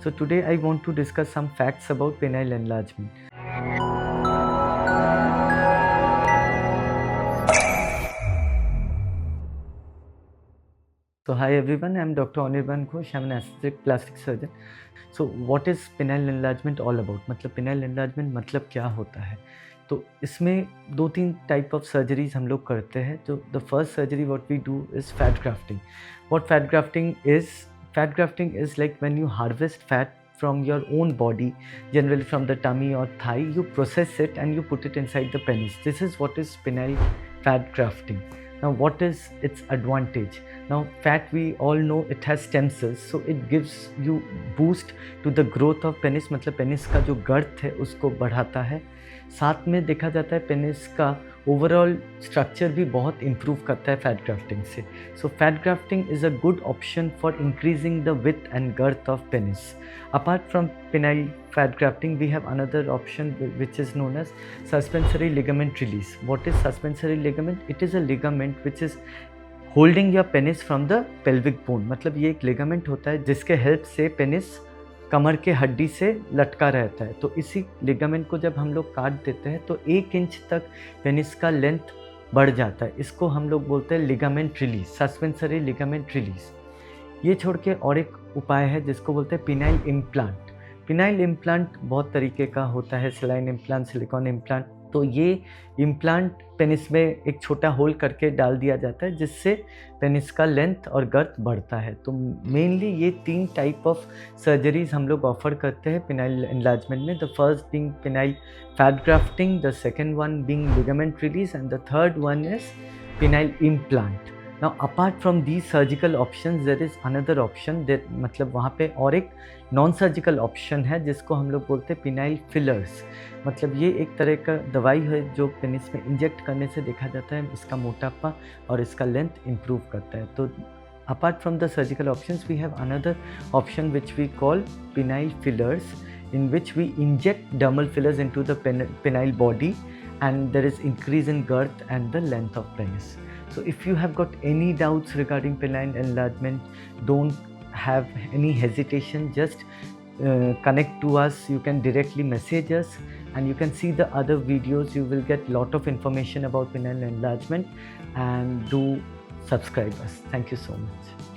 So today I want to discuss some facts about penile enlargement. So hi everyone, I am Dr. Anirban Ghosh. I am an aesthetic plastic surgeon. So what is penile enlargement all about? मतलब penile enlargement मतलब क्या होता है? तो इसमें 2-3 type of surgeries हम लोग करते हैं. तो the first surgery what we do is fat grafting. What fat grafting is? Fat grafting is like when you harvest fat from your own body, generally from the tummy or thigh, you process it and you put it inside the penis. This is what is penile fat grafting. Now what is its advantage? Now fat, we all know it has stem cells, so it gives you boost to the growth of penis. मतलब penis का जो गर्थ है उसको बढ़ाता है. साथ में देखा जाता है पेनिस का ओवरऑल स्ट्रक्चर भी बहुत इम्प्रूव करता है फैट ग्राफ्टिंग से. So fat grafting is a good option for increasing the width and girth of penis. Apart from penile fat grafting, we have another option which is known as suspensory ligament release. What is suspensory ligament? It is a ligament which is holding your penis from the pelvic bone. मतलब ये एक ligament होता है जिसके help से penis कमर के हड्डी से लटका रहता है. तो इसी लिगामेंट को जब हम लोग काट देते हैं तो 1 इंच तक पेनिस का लेंथ बढ़ जाता है. इसको हम लोग बोलते हैं ligament release, suspensory ligament release. ये छोड़ के और एक उपाय है जिसको बोलते हैं पिनाइल इम्प्लांट. पिनाइल इम्प्लांट बहुत तरीके का होता है, सेलाइन इम्प्लांट, सिलिकॉन इम्प्लांट. तो ये इम्प्लांट पेनिस में एक छोटा होल करके डाल दिया जाता है जिससे पेनिस का लेंथ और गर्थ बढ़ता है. तो मेनली ये 3 टाइप ऑफ सर्जरीज हम लोग ऑफर करते हैं पिनाइल एनलार्जमेंट में. The first being phenyl fat grafting, the second one being ligament release and the third one is phenyl implant. Now apart from these surgical options there is another option that मतलब वहाँ पे और एक non surgical option है जिसको हम लोग बोलते हैं पिनाइल फिलर्स. मतलब ये एक तरह का दवाई है जो पेनिस में इंजेक्ट करने से देखा जाता है इसका मोटापा और इसका लेंथ इम्प्रूव करता है. तो apart from the surgical options we have another option which we call penile fillers, in which we inject dermal fillers into the penile body and there is increase in girth and the length of penis. So if you have got any doubts regarding penile enlargement, don't have any hesitation, just connect to us. You can directly message us and you can see the other videos. You will get lot of information about penile enlargement and do subscribe us. Thank you so much.